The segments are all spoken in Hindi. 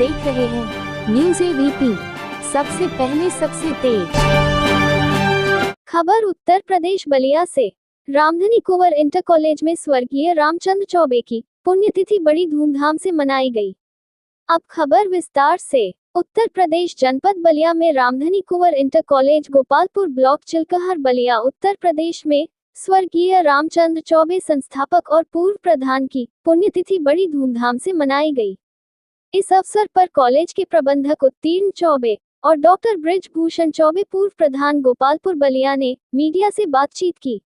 देख रहे हैं न्यूज़ एबीपी, सबसे पहले सबसे तेज खबर। उत्तर प्रदेश बलिया से रामधनी कुंवर इंटर कॉलेज में स्वर्गीय रामचंद्र चौबे की पुण्यतिथि बड़ी धूमधाम से मनाई गई। अब खबर विस्तार से। उत्तर प्रदेश जनपद बलिया में Ramdhani Kunwar inter college Gopalpur block Chilkahar Ballia Uttar Pradesh में स्वर्गीय रामचंद्र चौबे संस्थापक और पूर्व प्रधान की पुण्यतिथि बड़ी धूमधाम से मनाई गई। इस अवसर पर कॉलेज के प्रबंधक उत्तीर्ण चौबे और डॉक्टर ब्रिजभूषण चौबे पूर्व प्रधान गोपालपुर बलिया ने मीडिया से बातचीत की।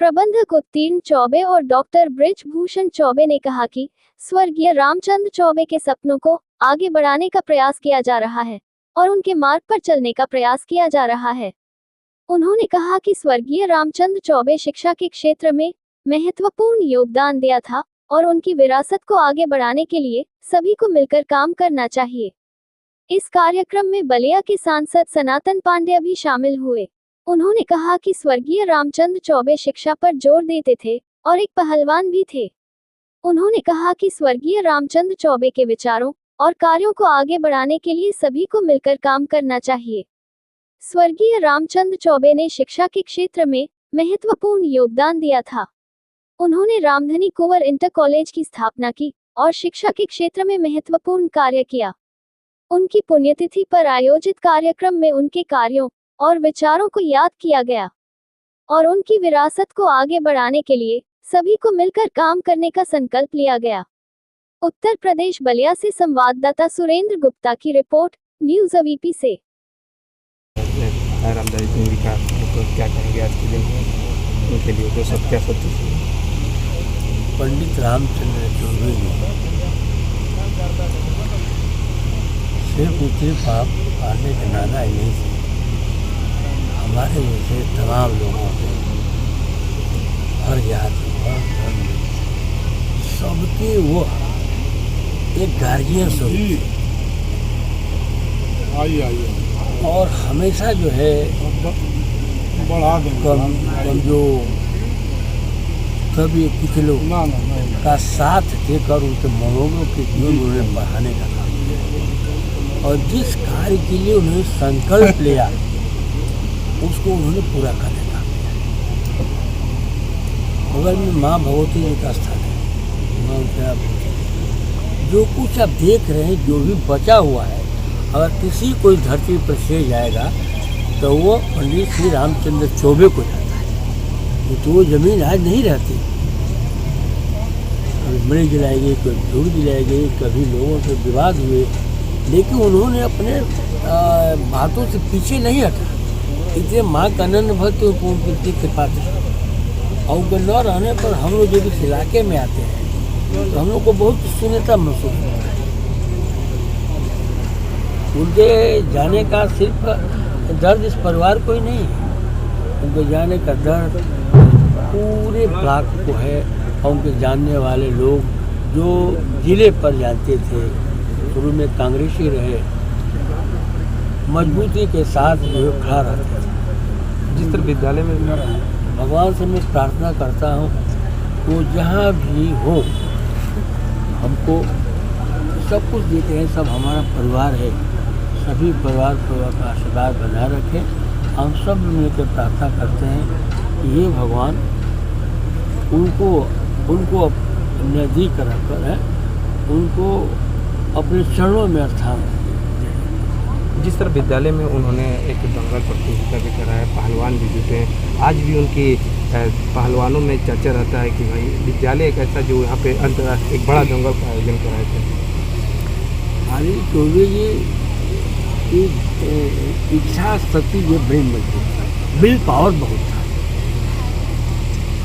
प्रबंधक उत्तीर्ण चौबे और डॉक्टर ब्रिजभूषण चौबे ने कहा कि स्वर्गीय रामचंद्र चौबे के सपनों को आगे बढ़ाने का प्रयास किया जा रहा है और उनके मार्ग पर चलने का प्रयास किया जा रहा है। उन्होंने कहा कि स्वर्गीय रामचंद्र चौबे शिक्षा के क्षेत्र में महत्वपूर्ण योगदान दिया था और उनकी विरासत को आगे बढ़ाने के लिए सभी को मिलकर काम करना चाहिए। इस कार्यक्रम में बलिया के सांसद सनातन पांड्या भी शामिल हुए। उन्होंने कहा कि स्वर्गीय रामचंद्र चौबे शिक्षा पर जोर देते थे और एक पहलवान भी थे। उन्होंने कहा कि स्वर्गीय रामचंद्र चौबे के विचारों और कार्यों को आगे बढ़ाने के लिए सभी को मिलकर काम करना चाहिए। स्वर्गीय रामचंद्र चौबे ने शिक्षा के क्षेत्र में महत्वपूर्ण योगदान दिया था। उन्होंने रामधनी कुंवर इंटर कॉलेज की स्थापना की और शिक्षा के क्षेत्र में महत्वपूर्ण कार्य किया। उनकी पुण्यतिथि पर आयोजित कार्यक्रम में उनके कार्यों और विचारों को याद किया गया और उनकी विरासत को आगे बढ़ाने के लिए सभी को मिलकर काम करने का संकल्प लिया गया। उत्तर प्रदेश बलिया से संवाददाता सुरेंद्र गुप्ता की रिपोर्ट, न्यूज़ एबीपी से। क्या कहेंगे आज के दिन उनके लिए जो सब क्या सोचते हैं? पंडित रामचंद्र चौबे ने सिर्फ उतरे पाप पाने के नाना ही नहीं थे, हमारे जैसे तमाम लोगों के हर जाति हर धर्म सबके वो एक गार्जियन स्वरूप और हमेशा जो है कम जो कभी कुछ लोग का साथ देकर उनके मनोबल के जीवन उन्हें बढ़ाने का काम किया और जिस कार्य के लिए उन्होंने संकल्प लिया उसको उन्होंने पूरा करने का किया। बगल में माँ भगवती जी का स्थान है, माँ उत्तरा भगवती। जो कुछ आप देख रहे हैं, जो भी बचा हुआ है, अगर किसी कोई धरती पर से जाएगा तो वो पंडित श्री रामचंद्र चौबे को जाता है। तो वो जमीन आज नहीं रहती, कभी मणि जलाई गई, कभी धूल जलाई गई, कभी लोगों से विवाद हुए, लेकिन उन्होंने अपने बातों से पीछे नहीं हटा। इसलिए माँ का अनन्य भक्त उनकी कृपा थी और उनके न रहने पर हम लोग जब इस इलाके में आते हैं तो हम लोग को बहुत शून्यता महसूस होता है। उनके जाने का सिर्फ दर्द इस परिवार को ही नहीं है, उनके जाने का दर्द पूरे ब्लॉक को है और उनके जानने वाले लोग जो जिले पर जानते थे, शुरू में कांग्रेसी रहे, मजबूती के साथ जो खड़ा रहते थे। जिस तरह विद्यालय में भगवान से मैं प्रार्थना करता हूँ वो जहाँ भी हो हमको सब कुछ देते हैं, सब हमारा परिवार है, सभी परिवार का आशीर्वाद बनाए रखें। हम सब मिलकर प्रार्थना करते हैं कि ये भगवान उनको नज़दीक रखकर है, उनको अपने चरणों में स्थान दें। जिस तरह विद्यालय में उन्होंने एक दंगल प्रतियोगिता भी कराया, पहलवान भी जुटे हैं, आज भी उनकी पहलवानों में चर्चा रहता है कि भाई विद्यालय एक ऐसा जो यहाँ पे अंतर्राष्ट्रीय एक बड़ा दंगल का आयोजन कराए थे। अरे चौबे जी की इच्छा शक्ति जो बड़ी मजबूत, विल पावर बहुत था।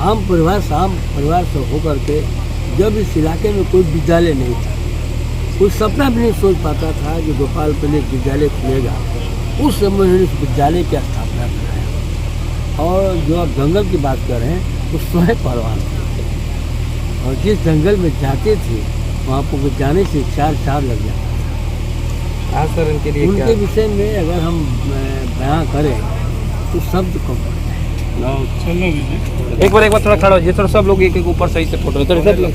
आम परिवार से होकर के जब इस इलाके में कोई विद्यालय नहीं था, कोई सपना भी नहीं सोच पाता था कि गोपालपुर में विद्यालय खुलेगा, उस समय उन्होंने इस विद्यालय की स्थापना कराया। और जो आप दंगल की बात कर रहे हैं वो स्वयं पहलवान थे और जिस दंगल में जाते थे वहाँ पर जाने से 4 लग जाता था। हाँ सर, उनके विषय में अगर हम बयां करें तो शब्द कम पड़ता है। एक बार थोड़ा खड़ा हो जाइए, थोड़ा सब लोग एक ऊपर सही से फोटो, सब लोग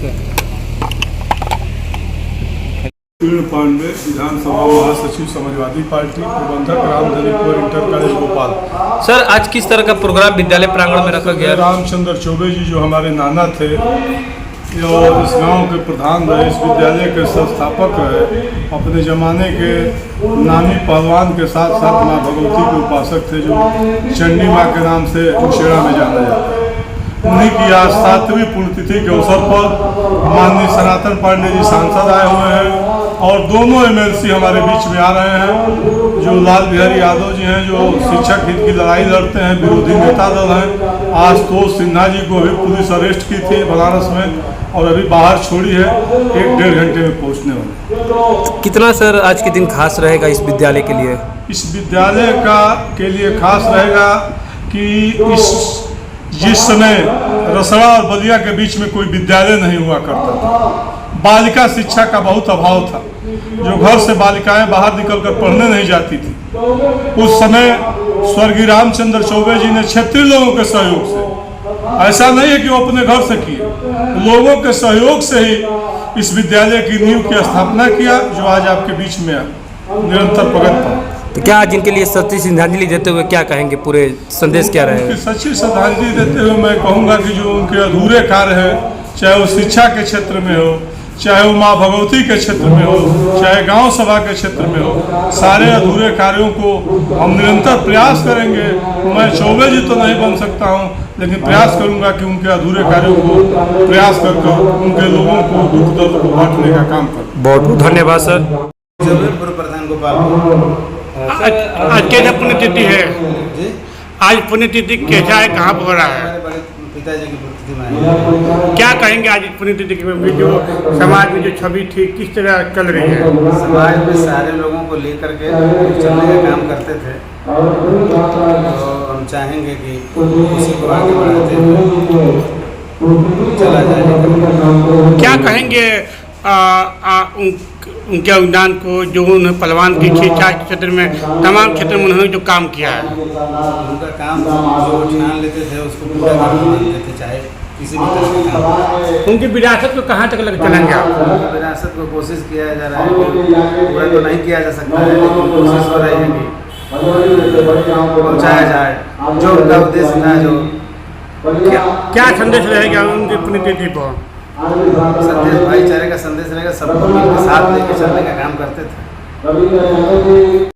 पूर्ण पांडे, विधानसभा महासचिव समाजवादी पार्टी, प्रबंधक Ramdhani Kunwar inter college Bhopal. Sir, आज किस तरह का प्रोग्राम विद्यालय प्रांगण में रखा गया? रामचंद्र चौबे जी जो हमारे नाना थे और इस गांव के प्रधान रहे, इस विद्यालय के संस्थापक रहे, अपने ज़माने के नामी पहलवान के साथ साथ माँ भगवती के उपासक थे जो चंडी माँ के नाम से कुशेड़ा में जाना जाता है। उन्हीं की आज 7वीं पुण्यतिथि के अवसर पर माननीय सनातन पांडे जी सांसद आए हुए हैं और दोनों एमएलसी हमारे बीच में आ रहे हैं। जो लाल बिहारी यादव जी हैं जो शिक्षक हित की लड़ाई लड़ते हैं, विरोधी नेता दल हैं। आशुतोष सिन्हा जी को अभी पुलिस अरेस्ट की थी बनारस में और अभी बाहर छोड़ी है, 1-1.5 घंटे में पहुंचने वाले। कितना सर आज के दिन खास रहेगा इस विद्यालय के लिए? इस विद्यालय के लिए खास रहेगा कि जिस समय रसड़ा और बलिया के बीच में कोई विद्यालय नहीं हुआ करता था, बालिका शिक्षा का बहुत अभाव था, जो घर से बालिकाएं बाहर निकलकर पढ़ने नहीं जाती थी। उस समय स्वर्गीय रामचंद्र चौबे जी ने क्षेत्रीय लोगों के सहयोग से, ऐसा नहीं है कि वो अपने घर से किए, लोगों के सहयोग से ही इस विद्यालय की नींव की स्थापना किया, जो आज आपके बीच में निरंतर प्रगति पर। तो क्या आज इनके लिए सच्ची श्रद्धांजलि देते हुए क्या कहेंगे, पूरे संदेश क्या रहेगा? सच्ची श्रद्धांजलि देते हुए मैं कहूँगा कि जो उनके अधूरे कार्य है, चाहे वो शिक्षा के क्षेत्र में हो, चाहे वो माँ भगवती के क्षेत्र में हो, चाहे गांव सभा के क्षेत्र में हो, सारे अधूरे कार्यों को हम निरंतर प्रयास करेंगे। मैं चौबे जी तो नहीं बन सकता हूं, लेकिन प्रयास करूंगा कि उनके अधूरे कार्यों को प्रयास कर उनके लोगों को दुख दर्द को बांटने का काम करूँ। बहुत बहुत धन्यवाद सर। पूर्व प्रधान गोपाल। आज कैसा पुण्यतिथि है? आज पुण्यतिथि कैसा है, कहाँ पर हो रहा है? हमारे बड़े पिताजी की पुण्यतिथि में क्या कहेंगे आज इस पुण्यतिथि में जो समाज में जो छवि थी किस तरह चल रही है? समाज में सारे लोगों को लेकर के चलने का काम करते थे, तो हम चाहेंगे कि उसी को आगे बढ़ाते हुए चला जाए। क्या कहेंगे उनके योगदान को, जो उन्होंने पहलवान की शिक्षा के क्षेत्र में, तमाम क्षेत्र में उन्होंने जो काम किया है? उनका काम जो ठान लेते थे उसको पूरा करते थे, चाहे किसी भी तरह का काम। उनकी विरासत को कहाँ तक लेकर चलेंगे आप? विरासत को कोशिश किया जा रहा है, पूरा तो नहीं किया जा सकता है, लेकिन कोशिश हो रही है कि पहुँचाया जाए जो उनका उद्देश्य था। जो क्या संदेश रहेगा उनकी पुण्यतिथि पर? संदेश भाईचारे का संदेश रहेगा, सबको मिलकर साथ लेके चलने का काम करते थे।